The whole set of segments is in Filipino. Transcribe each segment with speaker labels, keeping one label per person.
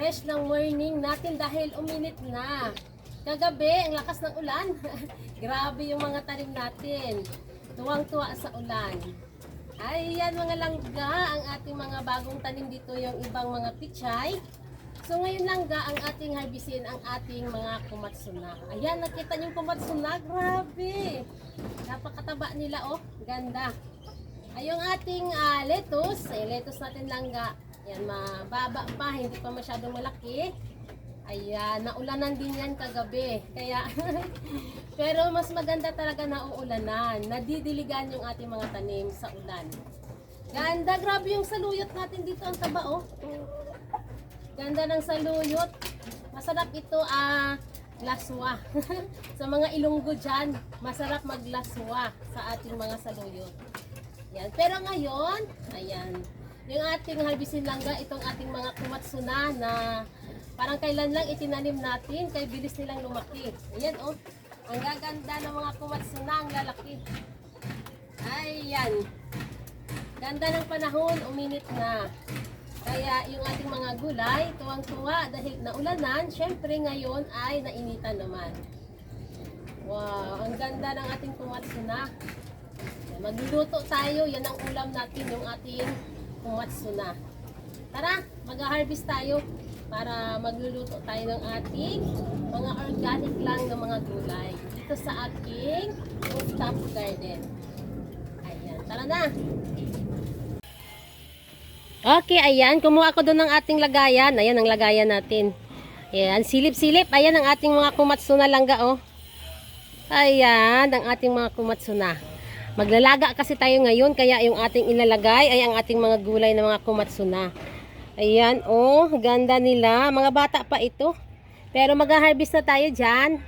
Speaker 1: fresh ng morning natin dahil uminit na. Kagabi, ang lakas ng ulan. Grabe yung mga tanim natin. Tuwang-tuwa sa ulan. Ayan mga langga, ang ating mga bagong tanim dito, yung ibang mga pichay. So ngayon langga, ang ating harbisin ang ating mga kumatsuna. Ayan, nakita niyo yung kumatsuna, grabe. Napakataba nila, oh, ganda. Ay, yung ating lettuce, lettuce natin langga. Yan, mababa pa, hindi pa masyadong malaki. Ayan, naulanan din yan kagabi. Kaya, pero mas maganda talaga na uulanan. Nadidiligan yung ating mga tanim sa ulan. Ganda, grabe yung saluyot natin dito. Ang taba, oh. Ganda ng saluyot. Masarap ito, laswa. Sa mga Ilonggo dyan, masarap maglaswa sa ating mga saluyot. Yan. Pero ngayon, ayan, yung ating harbisin langga, itong ating mga kumatsuna na parang kailan lang itinanim natin, kaya bilis nilang lumaki. Ayan, oh. Ang gaganda ng mga kumatsuna, ang lalaki. Ayan. Ganda ng panahon, uminit na. Kaya yung ating mga gulay, tuwang-tuwa dahil naulanan, syempre ngayon ay nainitan naman. Wow, ang ganda ng ating kumatsuna. Magluluto tayo, yan ang ulam natin, yung ating kumatsuna. Tara, mag-harvest tayo para magluluto tayo ng ating mga organic lang na mga gulay dito sa aking rooftop garden. Ayan, tara na! Okay, ayan, kumuha ako doon ng ating lagayan. Ayan ang lagayan natin. Ayan, silip-silip. Ayan ang ating mga kumatsuna langga, oh. Ayan, ang ating mga kumatsuna. Maglalaga kasi tayo ngayon, kaya yung ating ilalagay ay ang ating mga gulay na mga kumatsuna. Ayan, oh, ganda nila. Mga bata pa ito. Pero mag-harvest na tayo dyan.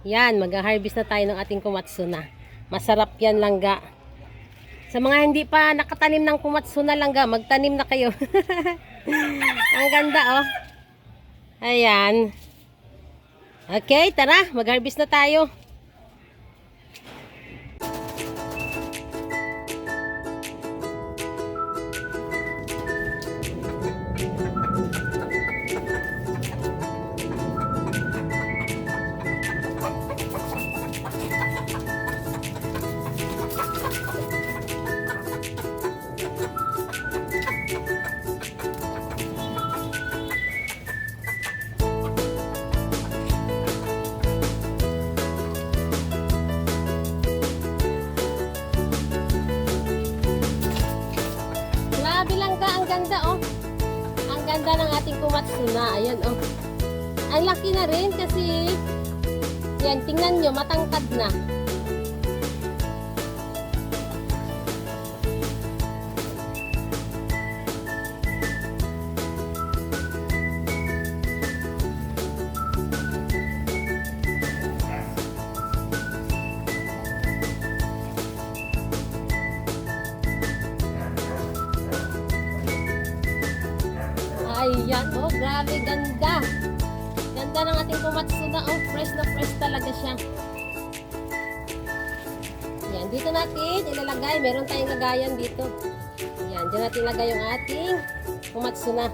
Speaker 1: Yan, mag-harvest na tayo ng ating kumatsuna. Masarap yan langga. Sa mga hindi pa nakatanim ng kumatsuna langga, magtanim na kayo. Ang ganda, oh. Ayan. Okay, tara, mag-harvest na tayo. Ang ganda, oh. Ang ganda ng ating kumatsuna. Ayan, oh. Ang laki na rin kasi yan, tingnan nyo, matangkad na. Ayan, oh, grabe, ganda. Ganda ng ating kumatsuna, oh, fresh na fresh talaga siya. Ayan, dito natin ilalagay, meron tayong lagayan dito. Ayan, dyan natin ilagay yung ating kumatsuna.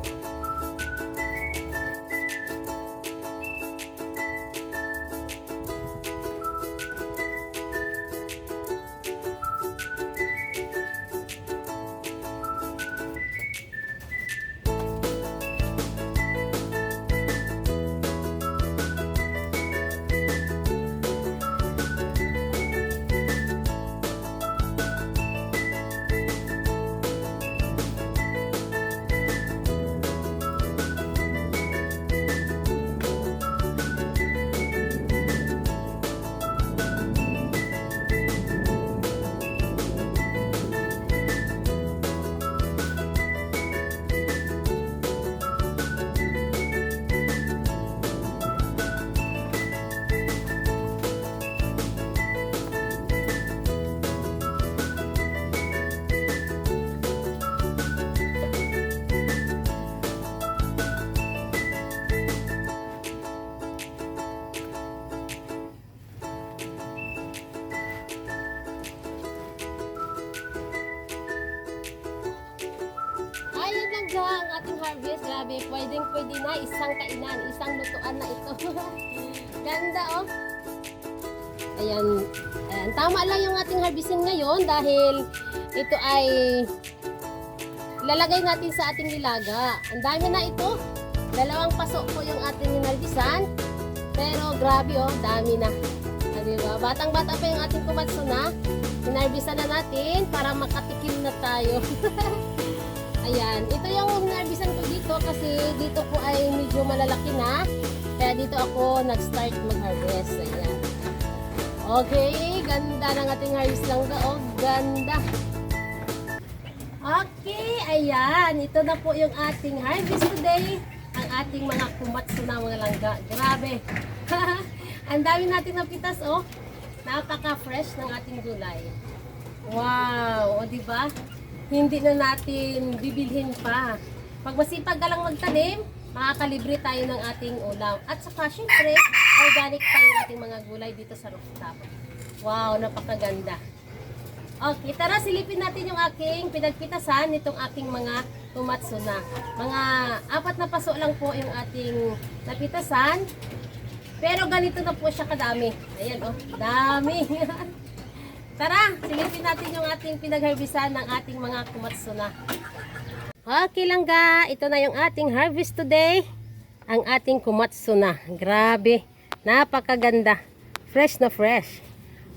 Speaker 1: ang ating harvest. Grabe, pwede na. Isang kainan, isang lutuan na ito. Ganda, oh. Ayan. Ayan. Tama lang yung ating harvesting ngayon dahil ito ay ilalagay natin sa ating nilaga. Ang dami na ito. 2 paso po yung ating hinarbisan. Pero grabe, oh, dami na. Diba? Batang-bata pa yung ating kumatsuna. Hinarbisan na natin para makatikim na tayo. Ayan. Ito yung hinarbisan ko dito kasi dito po ay medyo malalaki na. Kaya dito ako nag-start mag-harvest. Ayan. Okay. Ganda ng ating harvest lang na. Oh, ganda. Okay. Ayan. Ito na po yung ating harvest today. Ang ating mga kumatsuna, mga langga. Grabe. Ang dami natin napitas, oh. Napaka-fresh ng ating gulay. Wow, o diba? Hindi na natin bibilhin pa. Pag masipag ka lang magtanim, makakalibre tayo ng ating ulam. At saka, syempre, organic pa yung ating mga gulay dito sa rooftop. Wow, napakaganda. Okay, tara silipin natin yung aking pinagpitasan nitong aking mga kumatsuna. Mga 4 na paso lang po yung ating napitasan. Pero ganito na po siya kadami. Ayan, oh, dami. Tara, silipin natin yung ating pinagharbisan ng ating mga kumatsuna. Okay langga, ito na yung ating harvest today. Ang ating kumatsuna. Grabe, napakaganda. Fresh na fresh.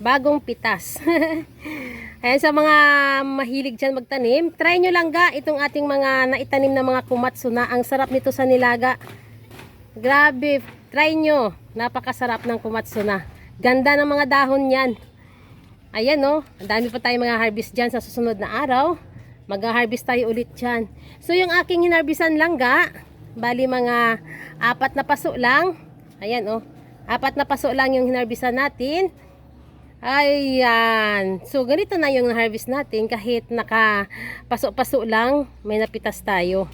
Speaker 1: Bagong pitas. Ayan, sa mga mahilig dyan magtanim, try nyo langga itong ating mga naitanim na mga kumatsuna. Ang sarap nito sa nilaga. Grabe, try nyo. Napakasarap ng kumatsuna. Ganda ng mga dahon yan. Ayan, oh. Ang dami pa tayong mga harvest dyan sa susunod na araw. Mag-harvest tayo ulit dyan. So, yung aking hinarbisan langga, bali mga 4 na paso lang. Ayan, oh. 4 na paso lang yung hinarbisan natin. Ayan. So, ganito na yung harvest natin. Kahit naka-paso-paso lang, may napitas tayo.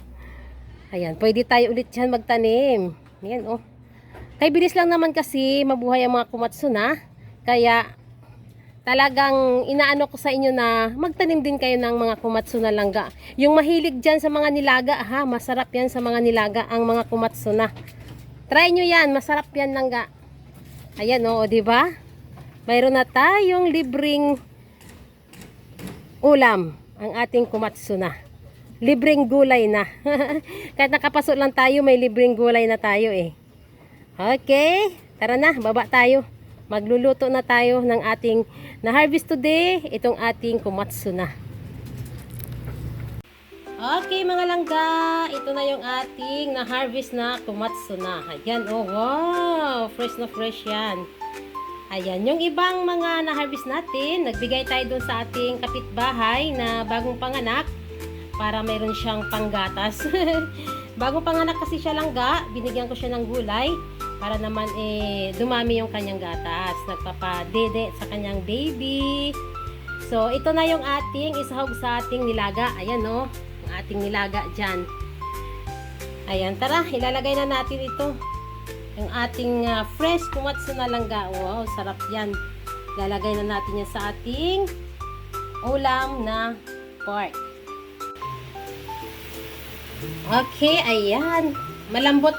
Speaker 1: Ayan. Pwede tayo ulit dyan magtanim. Ayan, oh. Kay bilis lang naman kasi mabuhay ang mga kumatsuna. Kaya talagang inaano ko sa inyo na magtanim din kayo ng mga kumatsuna langga. Yung mahilig dyan sa mga nilaga, ha, masarap yan sa mga nilaga ang mga kumatsuna. Try nyo yan, masarap yan langga. Ayan, o, diba? Mayroon na tayong libreng ulam ang ating kumatsuna. Libreng gulay na. Kahit nakapasok lang tayo, may libreng gulay na tayo eh. Okay, tara na, baba tayo. Magluluto na tayo ng ating na-harvest today, itong ating kumatsuna. Okay mga langga, ito na yung ating na-harvest na kumatsuna. Ayan, oh wow, fresh na fresh yan. Ayan, yung ibang mga na-harvest natin, nagbigay tayo dun sa ating kapitbahay na bagong panganak para mayroon siyang panggatas. Bagong panganak kasi siya langga, binigyan ko siya ng gulay para naman dumami yung kanyang gatas. Nagpapadede sa kanyang baby. So, ito na yung ating isahog sa ating nilaga. Ayan, no, ang ating nilaga dyan. Ayan, tara, ilalagay na natin ito. Yung ating fresh kumatsuna langga. Wow, sarap yan. Ilalagay na natin yan sa ating ulam na pork. Okay, ayan. Malambot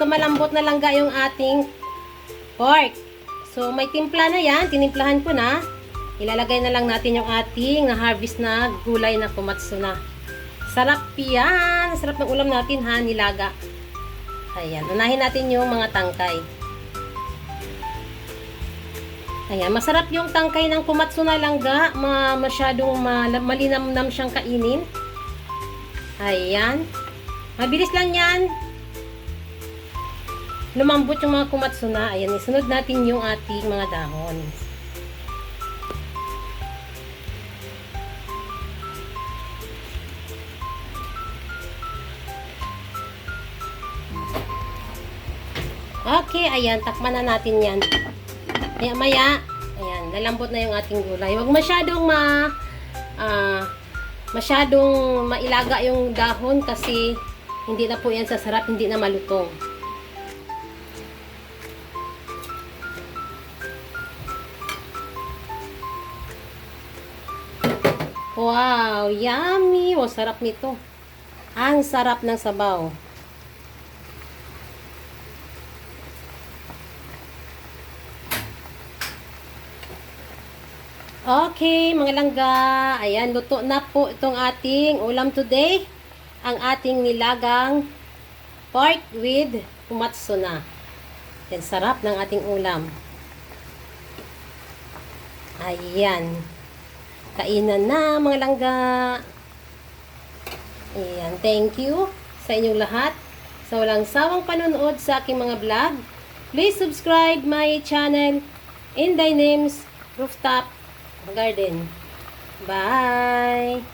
Speaker 1: na langga yung ating pork. So, may timpla na yan. Tinimplahan ko na. Ilalagay na lang natin yung ating na-harvest na gulay na kumatsuna. Sarap yan. Sarap ng ulam natin, ha, nilaga. Ayan. Unahin natin yung mga tangkay. Ayan. Masarap yung tangkay ng kumatsuna langga. Masyadong malinamnam siyang kainin. Ayan. Mabilis lang yan. Lumambot yung mga kumatsuna. Ayan, isunod natin yung ating mga dahon. Okay, ayan, takman na natin yan. Maya, ayan, lalambot na yung ating gulay. Huwag masyadong mailaga yung dahon kasi hindi na po yan sasarap, hindi na malutong. Wow, yummy! Wow, sarap nito. Ang sarap ng sabaw. Okay, mga langga. Ayan, luto na po itong ating ulam today. Ang ating nilagang pork with pumatso na. Yan, sarap ng ating ulam. Ayan. Kainan na, mga langga. Ayan, thank you sa inyong lahat. Sa walang sawang panonood sa aking mga vlog. Please subscribe my channel, Inday Names Rooftop Garden. Bye!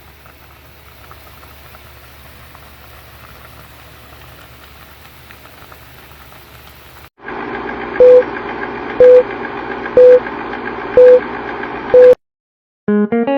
Speaker 1: Thank you.